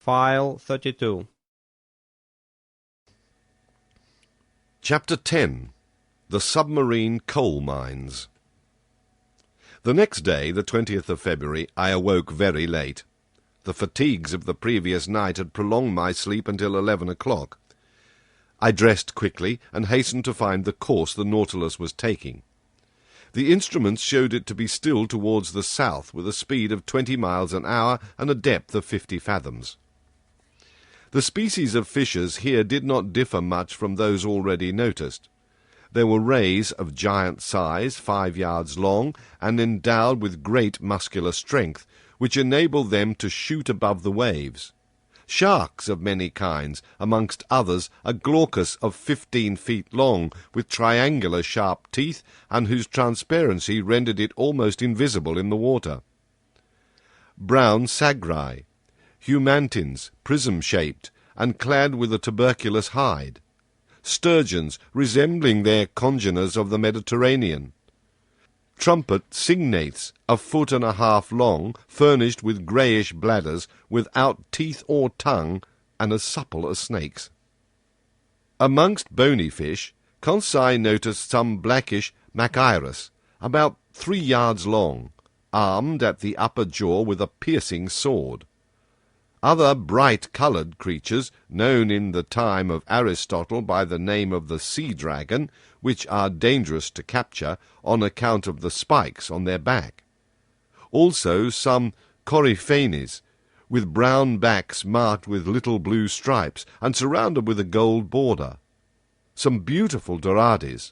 File 32. Chapter 10. The Submarine Coal Mines. The next day, the 20th of February, I awoke very late. The fatigues of the previous night had prolonged my sleep until 11 o'clock. I dressed quickly and hastened to find the course the Nautilus was taking. The instruments showed it to be still towards the south, with a speed of 20 miles an hour and a depth of 50 fathoms. The species of fishes here did not differ much from those already noticed. There were rays of giant size, 5 yards long, and endowed with great muscular strength, which enabled them to shoot above the waves. Sharks of many kinds, amongst others a glaucus of 15 feet long, with triangular sharp teeth, and whose transparency rendered it almost invisible in the water. Brown sagri, humantins, prism-shaped, and clad with a tuberculous hide. Sturgeons, resembling their congeners of the Mediterranean. Trumpet cygnates, a foot and a half long, furnished with greyish bladders, without teeth or tongue, and as supple as snakes. Amongst bony fish, Conseil noticed some blackish Machairus, about 3 yards long, armed at the upper jaw with a piercing sword. Other bright-coloured creatures, known in the time of Aristotle by the name of the sea dragon, which are dangerous to capture on account of the spikes on their back. Also some Coryphanes, with brown backs marked with little blue stripes, and surrounded with a gold border. Some beautiful dorades,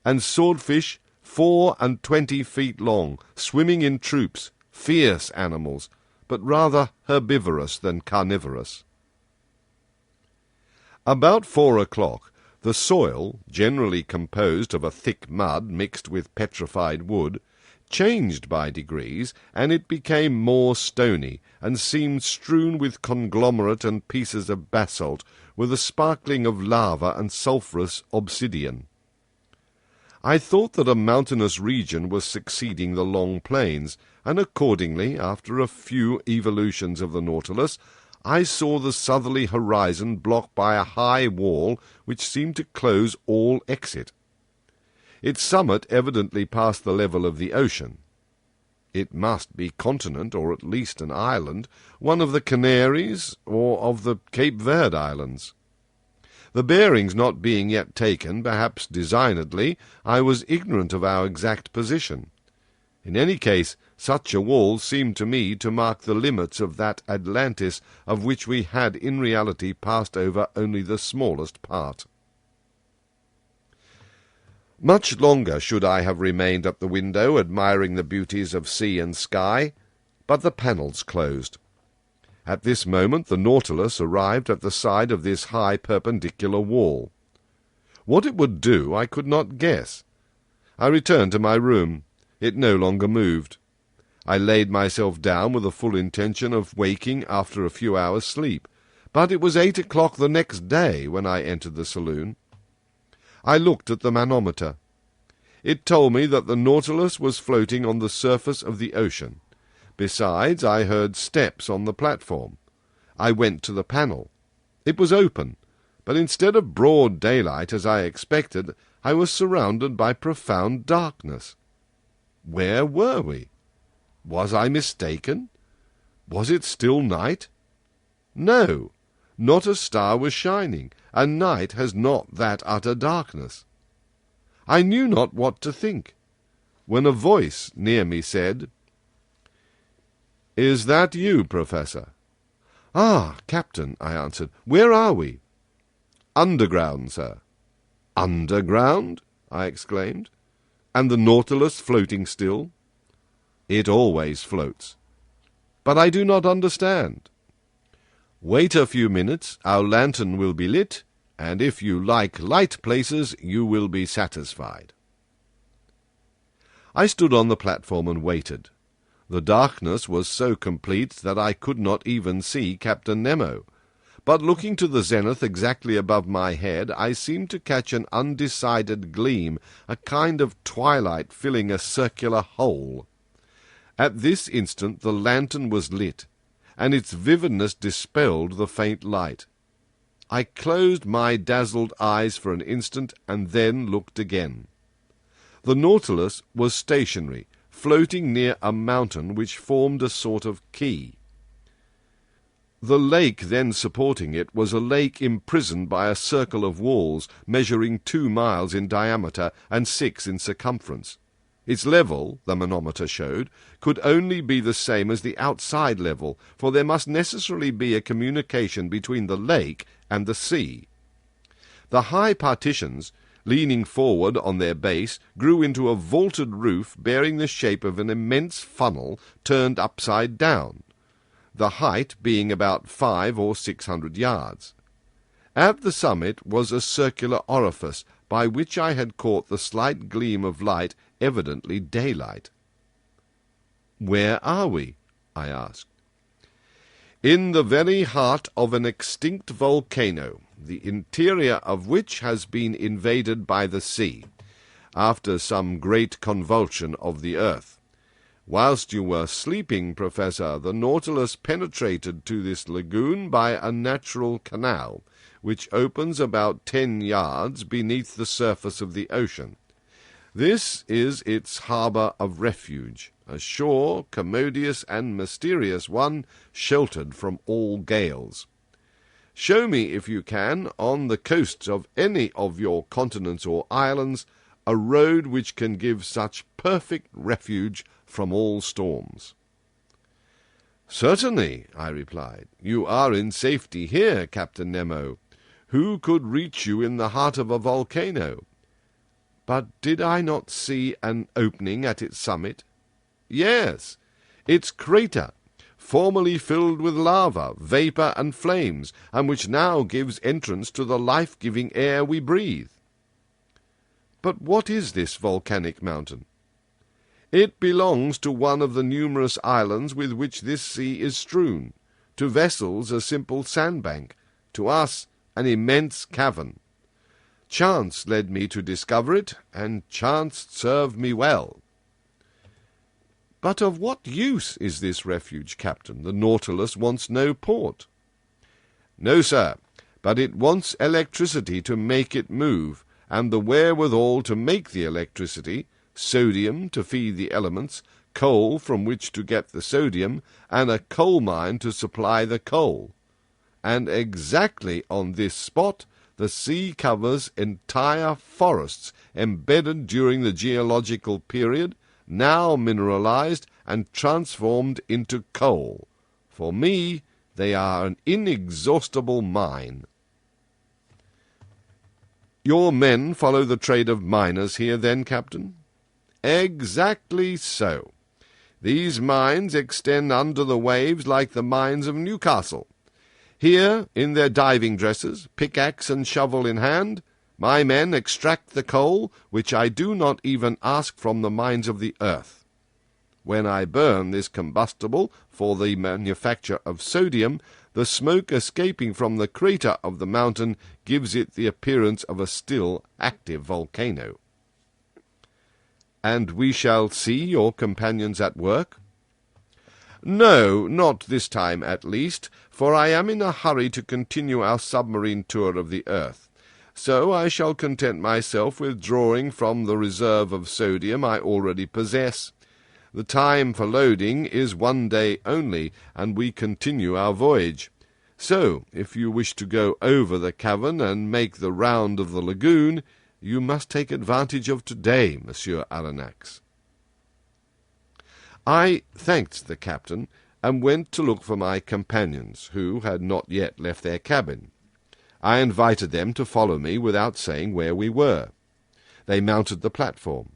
and swordfish 4 and 20 feet long, swimming in troops, fierce animals, but rather herbivorous than carnivorous. About 4 o'clock, the soil, generally composed of a thick mud mixed with petrified wood, changed by degrees, and it became more stony, and seemed strewn with conglomerate and pieces of basalt, with a sparkling of lava and sulphurous obsidian. I thought that a mountainous region was succeeding the long plains, and accordingly, after a few evolutions of the Nautilus, I saw the southerly horizon blocked by a high wall which seemed to close all exit. Its summit evidently passed the level of the ocean. It must be continent, or at least an island, one of the Canaries, or of the Cape Verde Islands. The bearings not being yet taken, perhaps designedly, I was ignorant of our exact position. In any case, such a wall seemed to me to mark the limits of that Atlantis of which we had in reality passed over only the smallest part. Much longer should I have remained at the window, admiring the beauties of sea and sky, but the panels closed. At this moment the Nautilus arrived at the side of this high perpendicular wall. What it would do I could not guess. I returned to my room. It no longer moved. I laid myself down with the full intention of waking after a few hours' sleep, but it was 8 o'clock the next day when I entered the saloon. I looked at the manometer. It told me that the Nautilus was floating on the surface of the ocean. Besides, I heard steps on the platform. I went to the panel. It was open, but instead of broad daylight, as I expected, I was surrounded by profound darkness. Where were we? Was I mistaken? Was it still night? No, not a star was shining, and night has not that utter darkness. I knew not what to think, when a voice near me said, "Is that you, Professor?" "Ah, Captain," I answered. "Where are we?" "Underground, sir." "Underground?" I exclaimed. "And the Nautilus floating still?" "It always floats." "But I do not understand." "Wait a few minutes, our lantern will be lit, and if you like light places, you will be satisfied." I stood on the platform and waited. The darkness was so complete that I could not even see Captain Nemo, but looking to the zenith exactly above my head, I seemed to catch an undecided gleam, a kind of twilight filling a circular hole. At this instant the lantern was lit, and its vividness dispelled the faint light. I closed my dazzled eyes for an instant, and then looked again. The Nautilus was stationary, floating near a mountain which formed a sort of quay. The lake then supporting it was a lake imprisoned by a circle of walls measuring 2 miles in diameter and 6 in circumference. Its level, the manometer showed, could only be the same as the outside level, for there must necessarily be a communication between the lake and the sea. The high partitions, leaning forward on their base, grew into a vaulted roof bearing the shape of an immense funnel turned upside down, the height being about 500 or 600 yards. At the summit was a circular orifice, by which I had caught the slight gleam of light, evidently daylight. "Where are we?" I asked. "In the very heart of an extinct volcano, the interior of which has been invaded by the sea, after some great convulsion of the earth. Whilst you were sleeping, Professor, the Nautilus penetrated to this lagoon by a natural canal, which opens about 10 yards beneath the surface of the ocean. This is its harbour of refuge, a shore, commodious and mysterious one, sheltered from all gales. Show me, if you can, on the coasts of any of your continents or islands, a road which can give such perfect refuge from all storms." "Certainly," I replied. "You are in safety here, Captain Nemo. Who could reach you in the heart of a volcano?" "But did I not see an opening at its summit?" "Yes, its crater, formerly filled with lava, vapour, and flames, and which now gives entrance to the life-giving air we breathe." "But what is this volcanic mountain?" "It belongs to one of the numerous islands with which this sea is strewn. To vessels a simple sandbank, to us an immense cavern. Chance led me to discover it, and chance served me well." "But of what use is this refuge, Captain? The Nautilus wants no port." "No, sir, but it wants electricity to make it move, and the wherewithal to make the electricity, sodium to feed the elements, coal from which to get the sodium, and a coal mine to supply the coal. And exactly on this spot the sea covers entire forests embedded during the geological period, now mineralized and transformed into coal. For me, they are an inexhaustible mine." "Your men follow the trade of miners here, then, Captain?" "Exactly so. These mines extend under the waves like the mines of Newcastle. Here, in their diving dresses, pickaxe and shovel in hand, my men extract the coal, which I do not even ask from the mines of the earth. When I burn this combustible for the manufacture of sodium, the smoke escaping from the crater of the mountain gives it the appearance of a still active volcano." "And we shall see your companions at work?" "No, not this time at least, for I am in a hurry to continue our submarine tour of the earth. So I shall content myself with drawing from the reserve of sodium I already possess. The time for loading is 1 day only, and we continue our voyage. So, if you wish to go over the cavern and make the round of the lagoon, you must take advantage of today, Monsieur Aronnax." I thanked the captain, and went to look for my companions, who had not yet left their cabin. I invited them to follow me without saying where we were. They mounted the platform.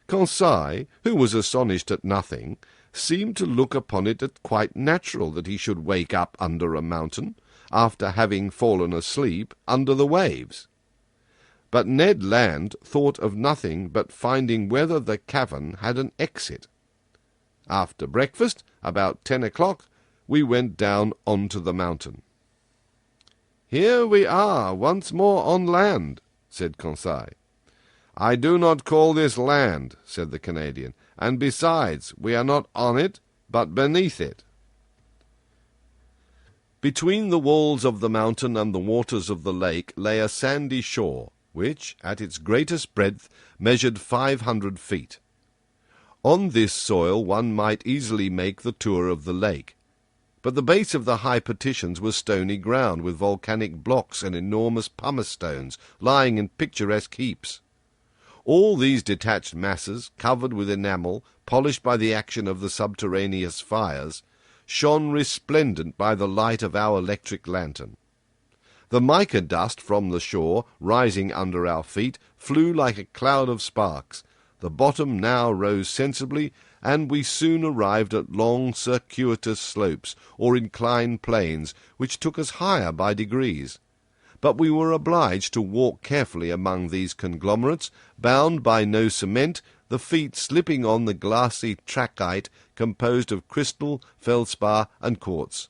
Conseil, who was astonished at nothing, seemed to look upon it as quite natural that he should wake up under a mountain, after having fallen asleep under the waves. But Ned Land thought of nothing but finding whether the cavern had an exit. After breakfast, about 10 o'clock, we went down onto the mountain. "Here we are, once more on land," said Conseil. "I do not call this land," said the Canadian, "and besides, we are not on it, but beneath it." Between the walls of the mountain and the waters of the lake lay a sandy shore, which, at its greatest breadth, measured 500 feet. On this soil one might easily make the tour of the lake, but the base of the high partitions was stony ground, with volcanic blocks and enormous pumice stones lying in picturesque heaps. All these detached masses, covered with enamel, polished by the action of the subterraneous fires, shone resplendent by the light of our electric lantern. The mica dust from the shore, rising under our feet, flew like a cloud of sparks. The bottom now rose sensibly, and we soon arrived at long circuitous slopes, or inclined plains, which took us higher by degrees. But we were obliged to walk carefully among these conglomerates, bound by no cement, the feet slipping on the glassy trachyte composed of crystal, feldspar, and quartz.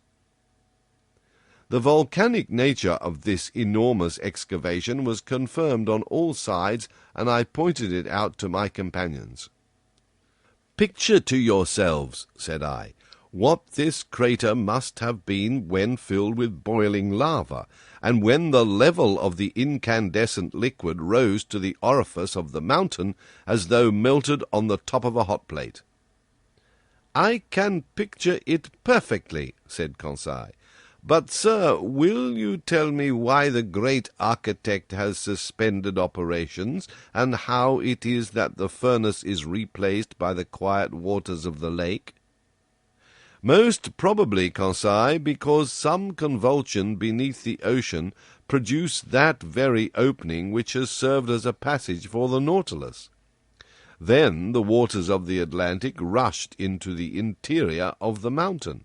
The volcanic nature of this enormous excavation was confirmed on all sides, and I pointed it out to my companions. "Picture to yourselves," said I, "what this crater must have been when filled with boiling lava, and when the level of the incandescent liquid rose to the orifice of the mountain as though melted on the top of a hot plate." "I can picture it perfectly," said Conseil. "But, sir, will you tell me why the great architect has suspended operations, and how it is that the furnace is replaced by the quiet waters of the lake?" "Most probably, Conseil, because some convulsion beneath the ocean produced that very opening which has served as a passage for the Nautilus. Then the waters of the Atlantic rushed into the interior of the mountain.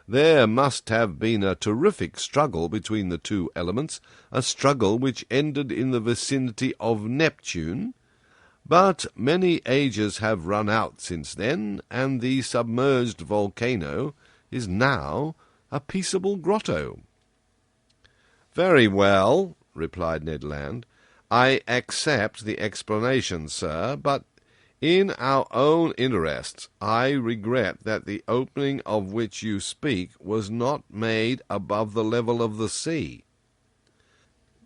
There must have been a terrific struggle between the two elements, a struggle which ended in the vicinity of Neptune, but many ages have run out since then, and the submerged volcano is now a peaceable grotto." "Very well," replied Ned Land. "I accept the explanation, sir, but in our own interests I regret that the opening of which you speak was not made above the level of the sea."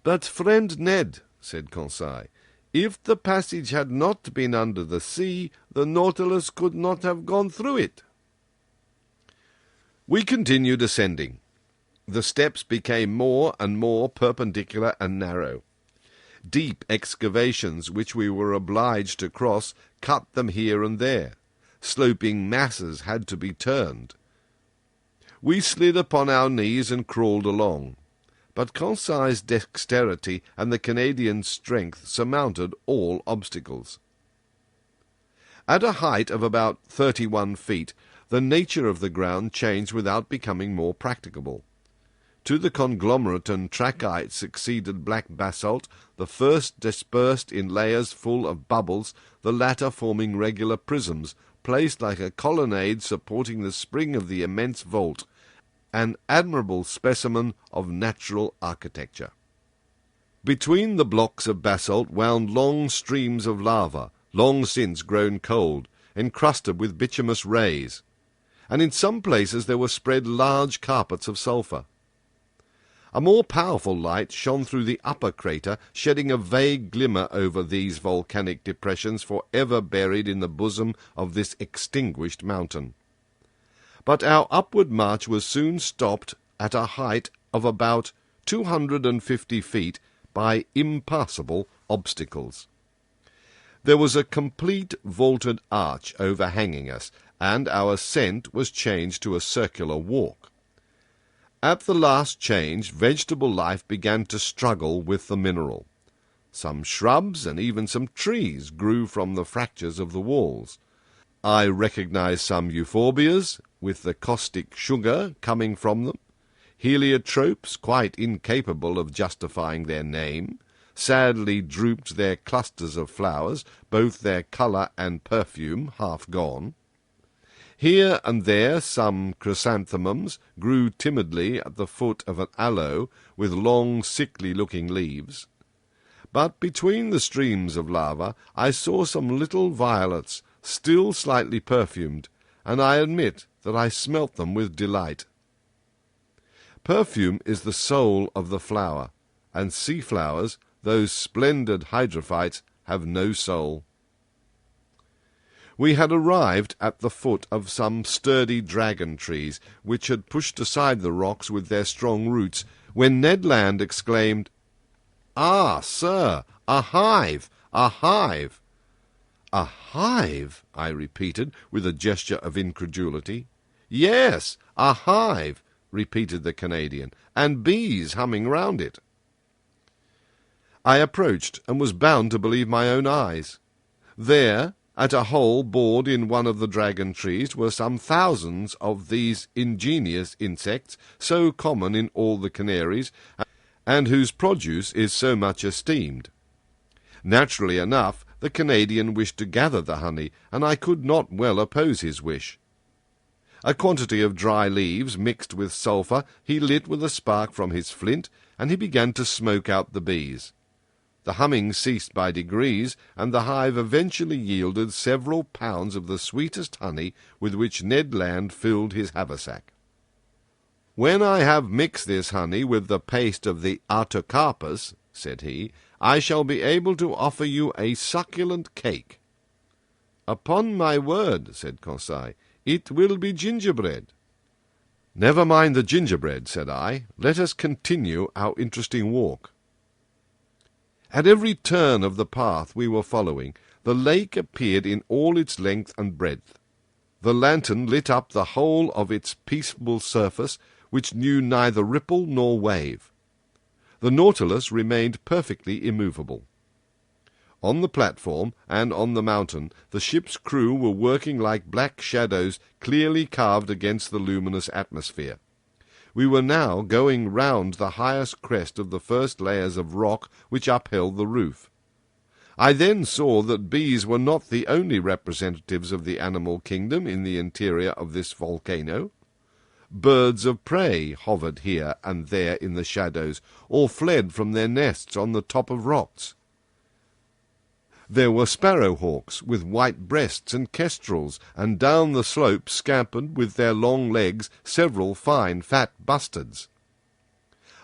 "But, friend Ned," said Conseil, "if the passage had not been under the sea, the Nautilus could not have gone through it." We continued ascending. The steps became more and more perpendicular and narrow. Deep excavations which we were obliged to cross cut them here and there. Sloping masses had to be turned. We slid upon our knees and crawled along, but Conseil's dexterity and the Canadian's strength surmounted all obstacles. At a height of about 31 feet, the nature of the ground changed without becoming more practicable. To the conglomerate and trachyte succeeded black basalt, the first dispersed in layers full of bubbles, the latter forming regular prisms, placed like a colonnade supporting the spring of the immense vault, an admirable specimen of natural architecture. Between the blocks of basalt wound long streams of lava, long since grown cold, encrusted with bituminous rays, and in some places there were spread large carpets of sulphur. A more powerful light shone through the upper crater, shedding a vague glimmer over these volcanic depressions for ever buried in the bosom of this extinguished mountain. But our upward march was soon stopped at a height of about 250 feet by impassable obstacles. There was a complete vaulted arch overhanging us, and our ascent was changed to a circular walk. At the last change, vegetable life began to struggle with the mineral. Some shrubs and even some trees grew from the fractures of the walls. I recognized some euphorbias, with the caustic sugar coming from them, heliotropes quite incapable of justifying their name, sadly drooped their clusters of flowers, both their colour and perfume half gone. Here and there some chrysanthemums grew timidly at the foot of an aloe with long sickly-looking leaves. But between the streams of lava I saw some little violets, still slightly perfumed, and I admit that I smelt them with delight. Perfume is the soul of the flower, and sea flowers, those splendid hydrophytes, have no soul. We had arrived at the foot of some sturdy dragon trees, which had pushed aside the rocks with their strong roots, when Ned Land exclaimed, "Ah, sir, a hive! A hive!" "A hive?" I repeated, with a gesture of incredulity. "Yes, a hive," repeated the Canadian, "and bees humming round it." I approached, and was bound to believe my own eyes. There, at a hole bored in one of the dragon trees, were some thousands of these ingenious insects, so common in all the Canaries, and whose produce is so much esteemed. Naturally enough, the Canadian wished to gather the honey, and I could not well oppose his wish. A quantity of dry leaves mixed with sulphur he lit with a spark from his flint, and he began to smoke out the bees. The humming ceased by degrees, and the hive eventually yielded several pounds of the sweetest honey with which Ned Land filled his haversack. "When I have mixed this honey with the paste of the artocarpus," said he, "I shall be able to offer you a succulent cake." "Upon my word," said Conseil, "it will be gingerbread." "Never mind the gingerbread," said I. "Let us continue our interesting walk." At every turn of the path we were following, the lake appeared in all its length and breadth. The lantern lit up the whole of its peaceful surface, which knew neither ripple nor wave. The Nautilus remained perfectly immovable. On the platform and on the mountain, the ship's crew were working like black shadows clearly carved against the luminous atmosphere. We were now going round the highest crest of the first layers of rock which upheld the roof. I then saw that bees were not the only representatives of the animal kingdom in the interior of this volcano. Birds of prey hovered here and there in the shadows, or fled from their nests on the top of rocks. There were sparrowhawks with white breasts and kestrels, and down the slope scampered with their long legs several fine fat bustards.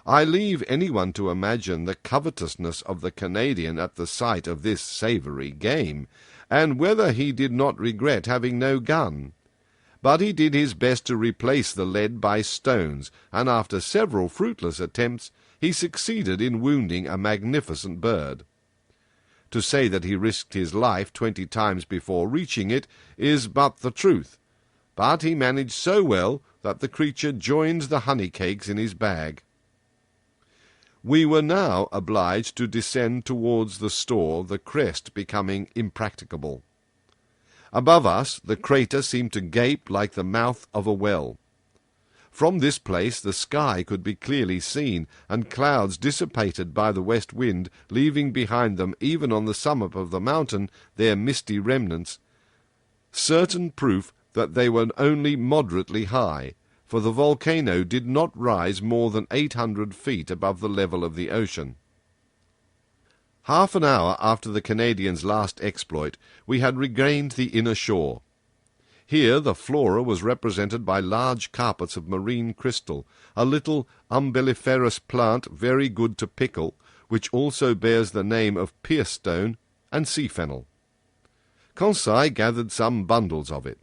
I leave anyone to imagine the covetousness of the Canadian at the sight of this savoury game, and whether he did not regret having no gun. But he did his best to replace the lead by stones, and after several fruitless attempts he succeeded in wounding a magnificent bird. To say that he risked his life 20 times before reaching it is but the truth, but he managed so well that the creature joined the honey cakes in his bag. We were now obliged to descend towards the store, the crest becoming impracticable. Above us the crater seemed to gape like the mouth of a well. From this place the sky could be clearly seen, and clouds dissipated by the west wind, leaving behind them, even on the summit of the mountain, their misty remnants, certain proof that they were only moderately high, for the volcano did not rise more than 800 feet above the level of the ocean. Half an hour after the Canadian's last exploit, we had regained the inner shore. Here the flora was represented by large carpets of marine crystal, a little umbelliferous plant very good to pickle, which also bears the name of pierstone, and sea fennel. Conseil gathered some bundles of it.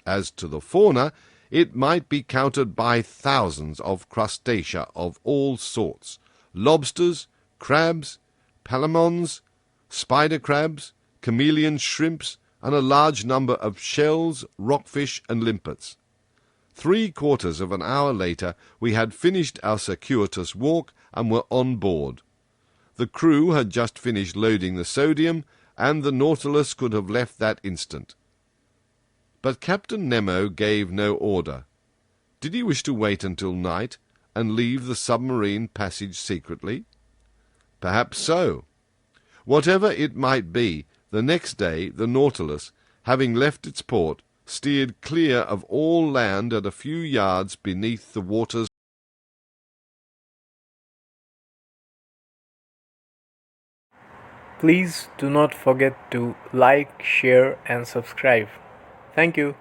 As to the fauna, it might be counted by thousands of crustacea of all sorts, lobsters, crabs, palamons, spider crabs, chameleon shrimps, and a large number of shells, rockfish, and limpets. 3/4 of an hour later we had finished our circuitous walk and were on board. The crew had just finished loading the sodium, and the Nautilus could have left that instant. But Captain Nemo gave no order. Did he wish to wait until night, and leave the submarine passage secretly? Perhaps so. Whatever it might be, the next day the Nautilus, having left its port, steered clear of all land at a few yards beneath the waters. Please do not forget to like, share and subscribe. Thank you.